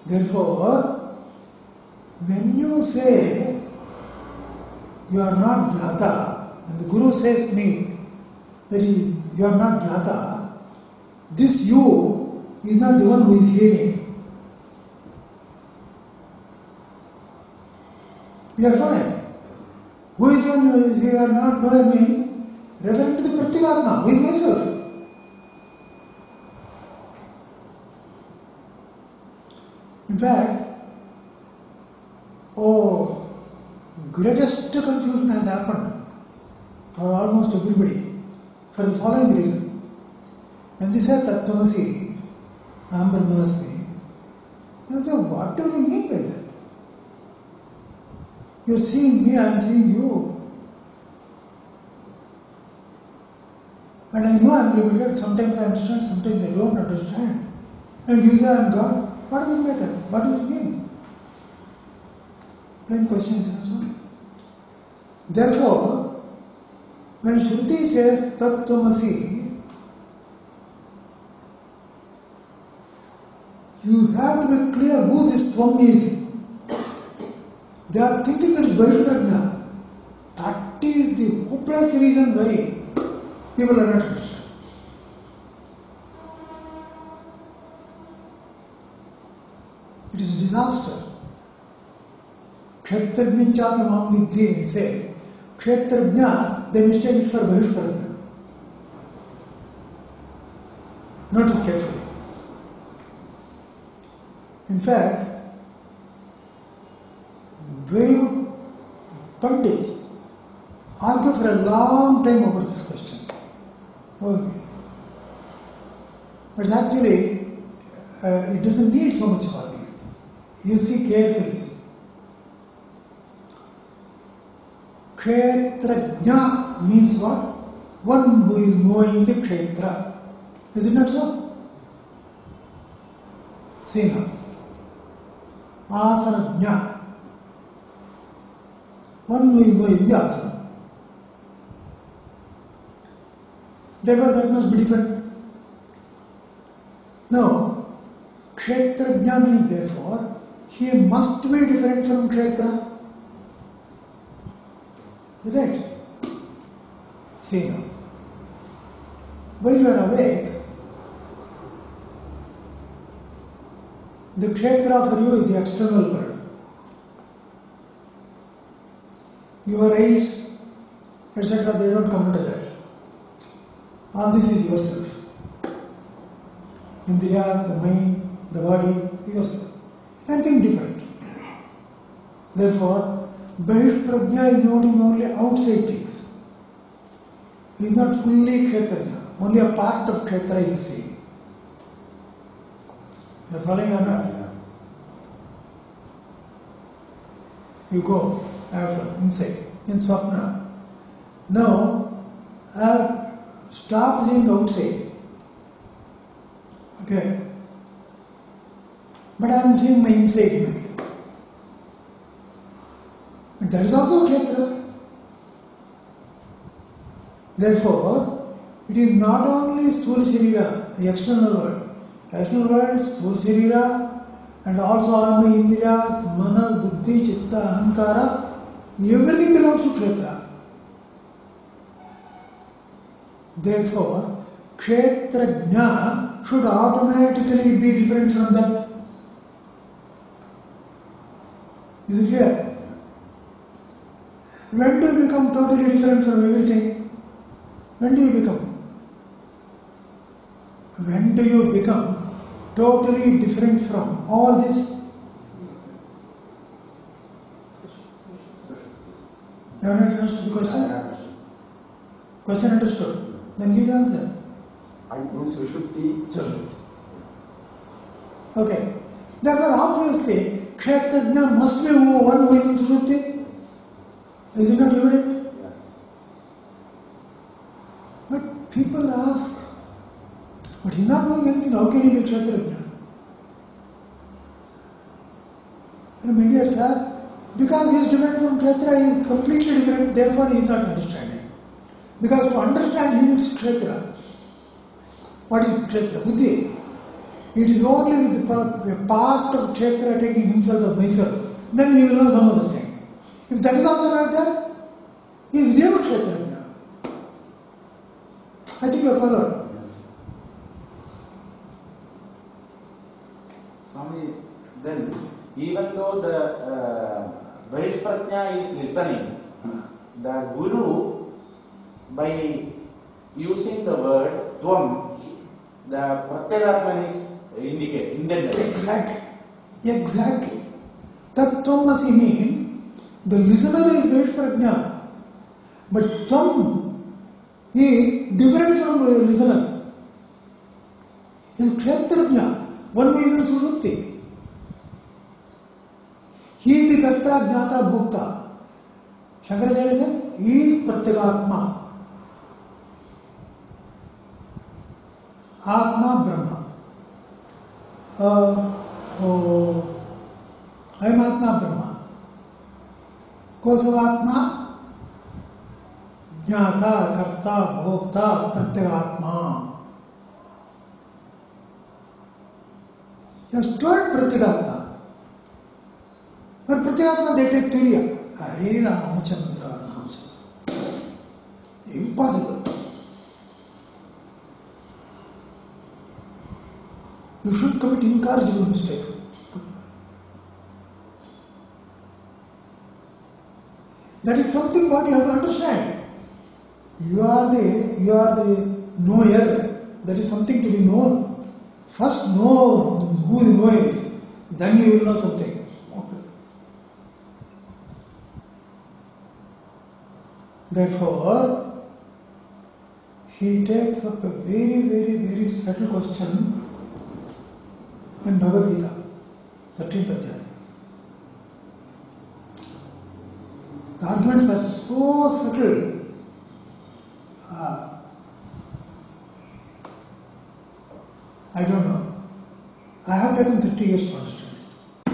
Therefore, when you say you are not Jnata, and the Guru says to me that you are not Jnata, this you is not the one who is hearing. You are fine. Who is the one who is here not knowing me? Referring to the Pratyagatma, who is myself. In fact, greatest confusion has happened for almost everybody for the following reason. When they say Tattvamasi, Aham Brahmasmi, they say, what do you mean by that? You are seeing me, I am seeing you. And I know I am limited, sometimes I understand, sometimes I don't understand. And you say I am God. What does it matter? What does it mean? Plain questions answered. Therefore, when Shruti says Tattvamasi, you have to be clear who this Tvam is. They are thinking it is Vaishnav. That is the hopeless reason why people are not understand. It is a disaster. Kshetrajñam mam vidhi, he says. Kshetrajña, they mistake it for Vaishnav. Notice carefully. In fact, very good Pandits argue for a long time over this question. Okay. But actually, it doesn't need so much argument. You see carefully. Kshetrajña means what? One who is knowing the Kshetra. Is it not so? See now. Asanajña. One who is knowing the asana. Therefore, that must be different. Now, Kshetrajña means therefore, he must be different from Kshetra. Right? See now. While you are awake, the Kshetra for you is the external world. Your eyes, etc., they don't come into that. All this is yourself. Indriya, the mind, the body, yourself. Anything different. Therefore, Bahishprajna is noting only outside things. He is not fully Kshetrajna. Only a part of Kshetra you see. You are following or not? You go after, inside, in Swapna. Now, I have stopped seeing outside. Okay. But I am seeing my inside mind. But that is also Kshetra. Therefore, it is not only Sthula Sharira, the external world. External world, Sthula Sharira, and also all my Indriyas, Mana, Buddhi, Chitta, Ahankara, everything belongs to Kshetra. Therefore, Kshetrajna should automatically be different from that. Is it clear? When do you become totally different from everything? When do you become? When do you become totally different from all this? You have not understood the question? Question understood? Then give the answer. I mean Sushupti. Okay. Therefore, obviously, Kshetrajna must be one who is in Sushupti. Is it not evident? Yeah. But people ask, but he is not knowing anything, how can he be Kshetrajna? And my dear sir, because he is different from Kshetra, he is completely different, therefore he is not understanding. Because to understand he needs Kshetra. What is Kshetra? Buddhi. It is only with a part of Kshetra taking himself of myself, then he will know some other thing. If that is also not there, he is real Kshetrajna. I think you have followed. Swami, then even though the Vishpratnya is listening, the Guru, by using the word Tvam, the Pratyagatman is intended. Exactly. That Tvamasi means the listener is Vishpratnya, but Tvam is different from the listener. He is Kshetrajna. One who is in Susupti. He is the Karta, Jnata, Bhokta. Shankaracharya says, he is Pratyagatma. Atma Brahma. I am Atma Brahma. Kosavatma Jnata, Karta, Bhokta, Pratyagatma. He has told Pratyagatma. But Pratyagatma they take Turiya. Hare Ramachandra. Impossible. You should commit incorrigible mistakes. That is something what you have to understand. You are the knower. That is something to be known. First know who is knowing, then you will know something. Therefore, he takes up a very, very, very subtle question in Bhagavad Gita, 13th Adhyaya. The arguments are so subtle. I don't know. I have taken 30 years to understand it.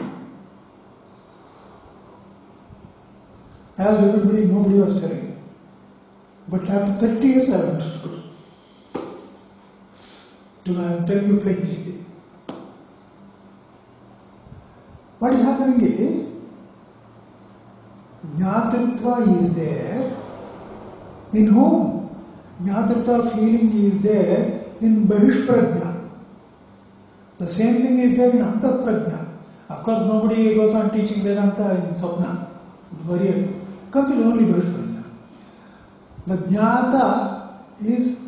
As everybody, nobody was telling. But after 30 years I have understood. I am telling you plainly. What is happening is, Jnatritva is there. In whom? Jnatritva feeling is there in Bahishprajna. The same thing is there in Antaprajna. Of course, nobody goes on teaching Vedanta in Swapna. Very comes in only Bahishprajna. The Jnata is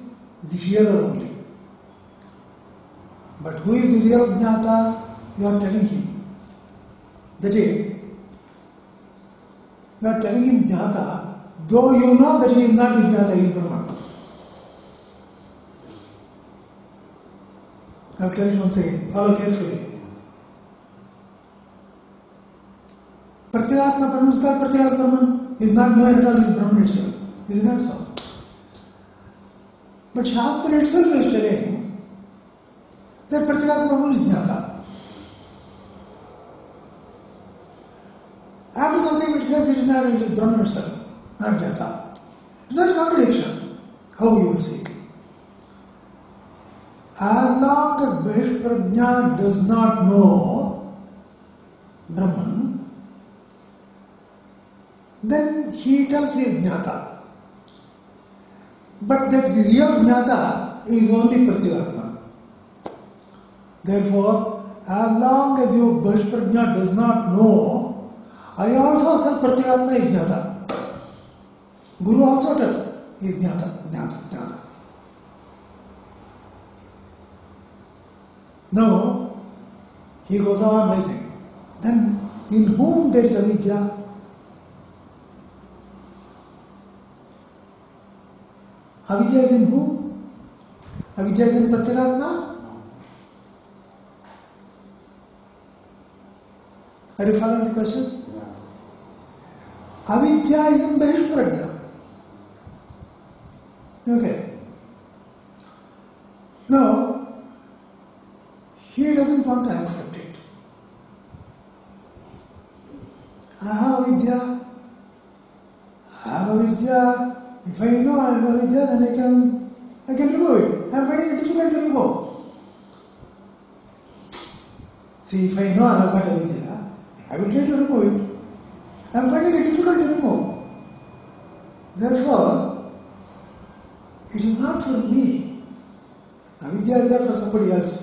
the hearer only. But who is the real Jnata? You are telling him. That is, you are telling him Jnata, though you know that he is not the Jnata, he is Brahman. I will tell you once again, follow carefully. Pratyagatma Brahmanskar, Pratyagat Brahman is not known at all, he is Brahman itself. Is it not so? But Shastra itself is telling that Pratyagat Brahman is Jnata. After something it says it is not, it is Brahman itself, not Jnata. It's not a contradiction. How you will see. As long as Bahishprajna does not know Brahman, then he tells he is Jnata. But that real Jnata is only Pratyagatma. Therefore, as long as your Bahishprajna does not know, I also say Pratyagatma is Jnata. Guru also tells he is Jnata. Now, he goes on by saying, then in whom there is avidya? Avidya is in whom? Avidya is in Pratyagatma? Are you following the question? Avidya is in Bahishprajna. Okay. Now, he doesn't want to accept it. I have avidya. If I know I have avidya, then I can remove it. I am finding it difficult to remove. See, if I know I have got avidya, I will try to remove it. I am finding it difficult to remove. Therefore, it is not for me. Avidya is there for somebody else.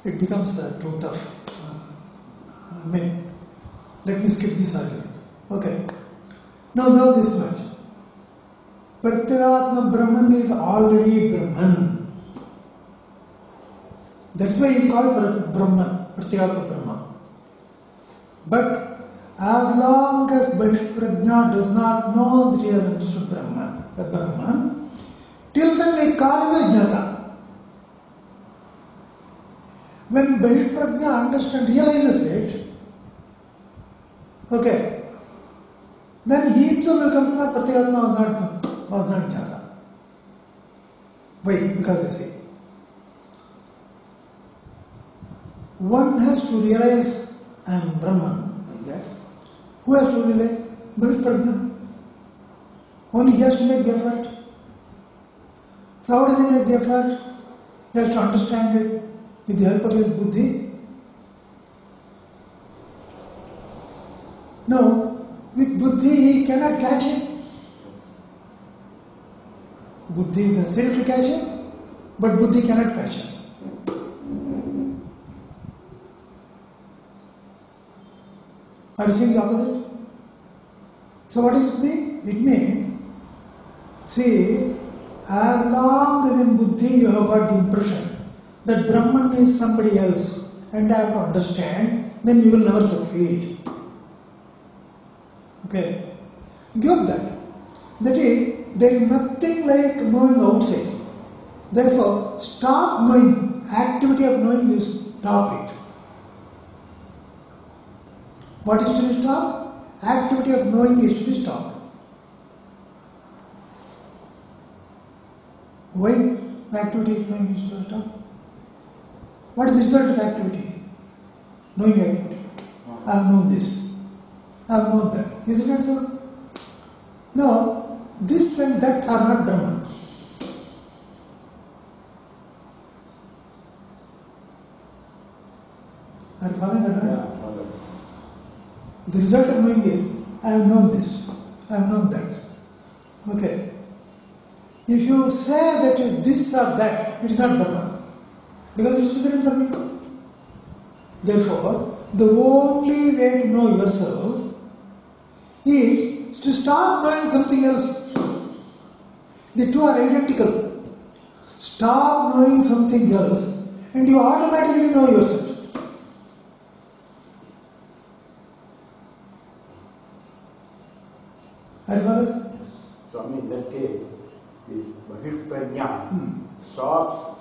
It becomes too tough. Let me skip this argument. Okay. Now know this much. Pratyagatma Brahman is already Brahman. That's why he is called Brahman, Pratyagatma Brahman. But as long as Prajna does not know that he has understood Brahman, the Brahman, till then they call him a Jnata. When Prajna understands, realizes it, okay, then he himself will come to know Pratyagatma was not Jnata. Why? Because you see, one has to realize I am Brahman, like that. Who has to realize? Prajna. Only he has to make the effort. So how does he make the effort? He has to understand it with the help of his buddhi. No, with buddhi he cannot catch it. Buddhi is necessary to catch it, but buddhi cannot catch it. Are you seeing the opposite? So what does it mean? It means, see, as long as in buddhi you have got the impression that Brahman is somebody else and I have to understand, then you will never succeed. Okay? Give up that. That is, there is nothing like knowing outside. Therefore, stop knowing. Activity of knowing, you stop it. What is to be stopped? Activity of knowing is to be stopped. Why activity of knowing is to be stopped? What is the result of activity? Knowing activity. I have known this. I have known that. Is it not so? No, this and that are not Brahman. Are you following or not? Yeah. The result of knowing is, I have known this, I have known that. Okay. If you say that it is this or that, it is not Brahman. Because it is different from me. Therefore, the only way to know yourself is to stop knowing something else. The two are identical. Stop knowing something else and you automatically know yourself. Swami, in that case, this Bharathi stops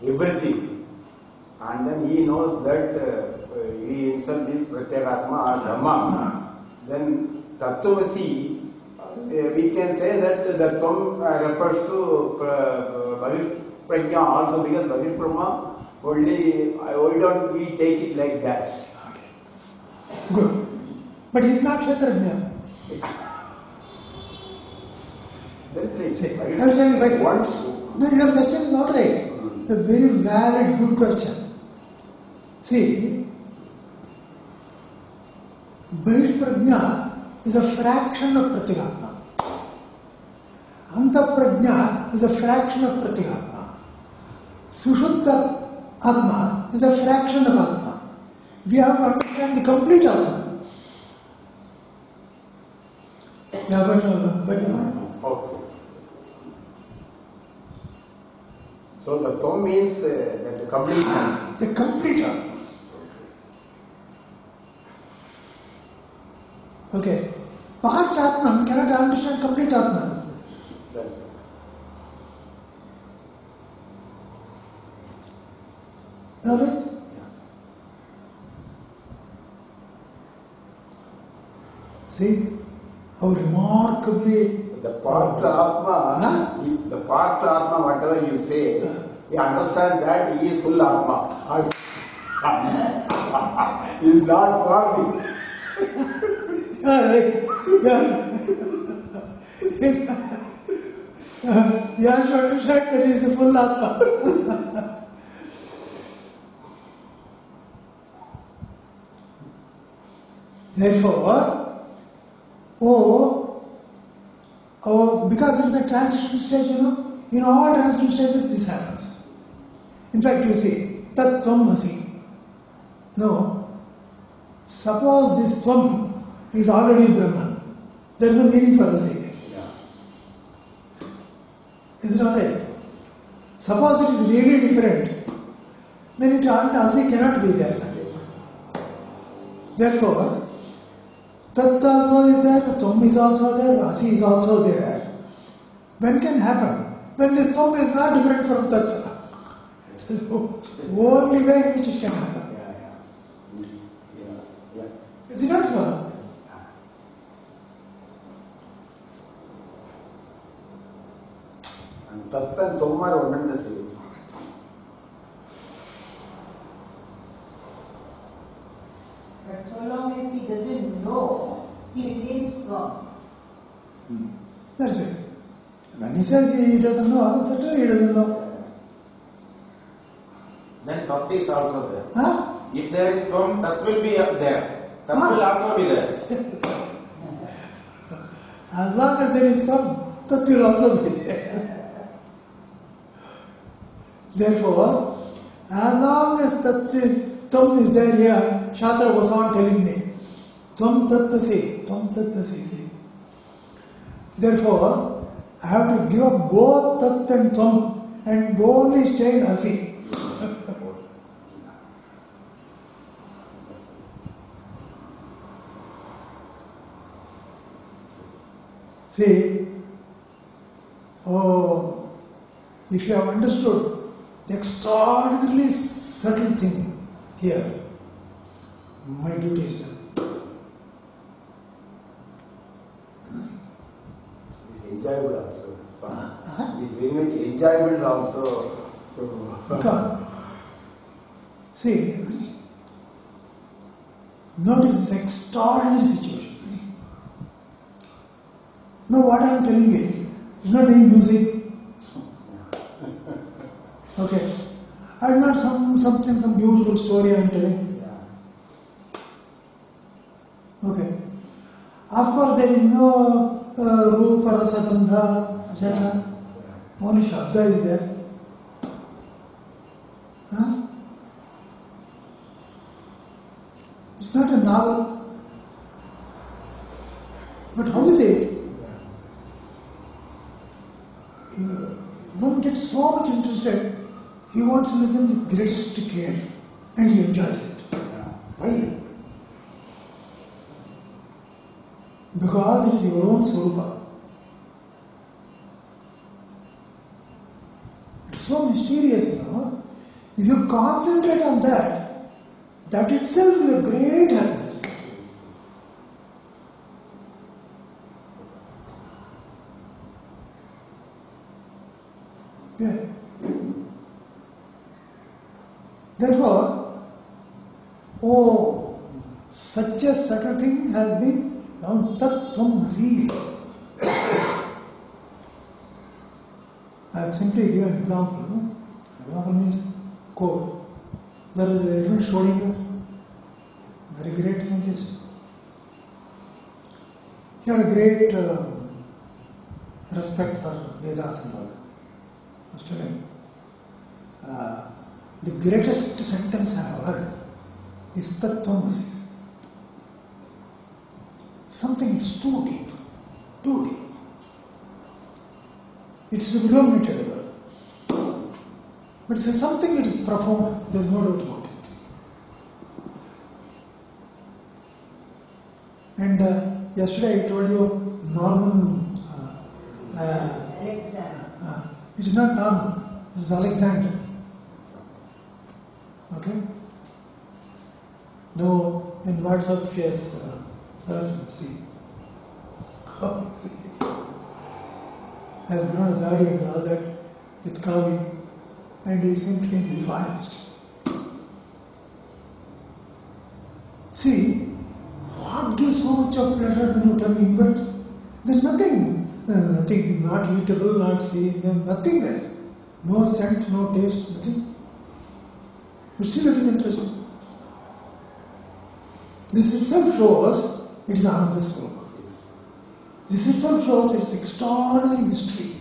everything and then he knows that he himself is Pratyagatma or Dhamma. Then Tattvasi, we can say that the Tvam refers to Bharathi Prajna also, because Bharathi Brahma only, why don't we take it like that? Okay. Good. But he is not Kshatrajna. That's right. See, I am saying, but Once. No, your question is all right. A very valid, good question. See, Bharathi is a fraction of Pratyagatma. Antaprajna is a fraction of Pratyagatma. Sushupta Atma is a fraction of Atma. We have to understand the complete Atma. Yeah, but Okay. So the Tvam means that the completeness. the complete Atma. Okay. Part Atman cannot understand complete Atman. That's Okay? See how remarkably the part Atma, Huh? the part Atma, whatever you say, you understand that he is full Atma. He is not party. yeah, right. Yeah. You have to understand that he is the full Atma. Therefore, because it is the transition stage, in all transition stages this happens. In fact, you see, Tat Tvam Asi. No, suppose this Tvam is already Brahman. There is no meaning for Asi. Is it alright? Suppose it is really different, then Asi cannot be there. Therefore, Tat also is there, Tvam is also there, Asi is also there. When can happen? When this Tvam is not different from Tat. Only way in which it can happen. Is it not so? And Tat and Tvam are one and the same. But so long as he doesn't know, he remains strong. That's it. When he says he doesn't know, certainly he doesn't know. Then Tat is also there. Huh? If there is Tvam, Tat will be up there. Tat will also be there. As long as there is Tvam, Tat will also be there. Therefore, as long as Tvam is there here, Shastra goes on telling me, Tvam Tattasi, Tvam Tattasi. Therefore, I have to give up both Tat and Tvam and only stay in Asi. See, if you have understood the extraordinarily subtle thing here, my duty is done. It's enjoyable also. It's very much enjoyable also. Because, see, notice this extraordinary situation. Now what I am telling you is not any music. Okay. And not some beautiful story I am telling. Okay. Of course there is no Rupa, Rasa, Gandha, etc. Only Shabda is there. Huh? It's not a novel. But how is it? One gets so much interested, he wants to listen with greatest care and he enjoys it. Why? Because it is your own Swarupa. It's so mysterious, If you concentrate on that, that itself is a great happiness. Yeah. Therefore, such a subtle thing has been now Tat Tvam Asi. I have simply given an example. Example means quote. There is a Edmund Schrodinger, very great scientist. He had a great respect for Vedas and all that. I was telling the greatest sentence I have heard is Tat Tvam Asi. Something it's too deep. It's illuminated, but it's something that is profound, there is no doubt about it. And yesterday I told you Norman, Alexander. it is not Norman, it is Alexander. Okay? No, in WhatsApp she has see. Has grown a guy and all that with Kavi, and he seemed to be revised. See, what gives so much of pleasure when you tell me, but there's nothing. Nothing, not eatable, not seen, nothing there. No scent, no taste, nothing. But still it is interesting. This itself shows it is Ananda Swarupa. This itself shows its extraordinary mystery.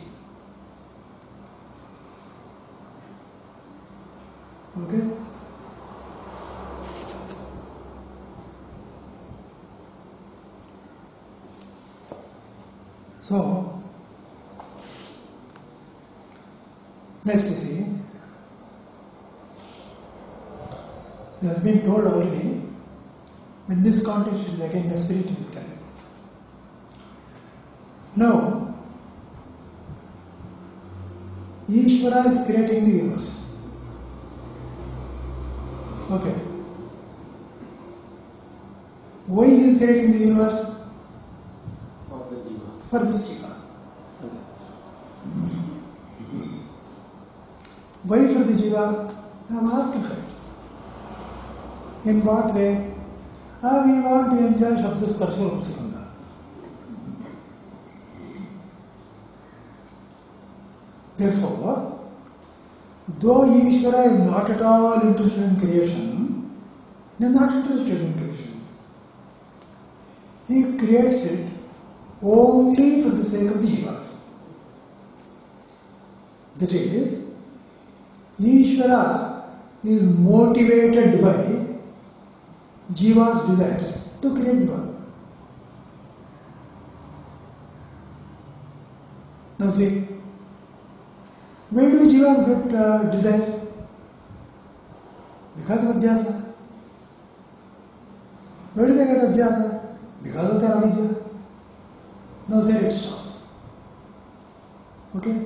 Okay? So, next you see, it has been told already, in this context it is again necessary to be told. Now, Ishvara is creating the universe. Okay. Why he is creating the universe? For this jiva. Why for the jiva? I am asking for it. In what way? We want to enjoy Shabda Sparsha Rupasakanda. Therefore, though Ishvara is not at all interested in creation, he is not interested in creation. He creates it only for the sake of the jivas. That is, Ishvara is motivated by jiva's desires to create the world. Now see, where do jivas get desire? Because of adhyasa. Where do they get adhyasa? Because of their avidya. Now there it stops. Okay?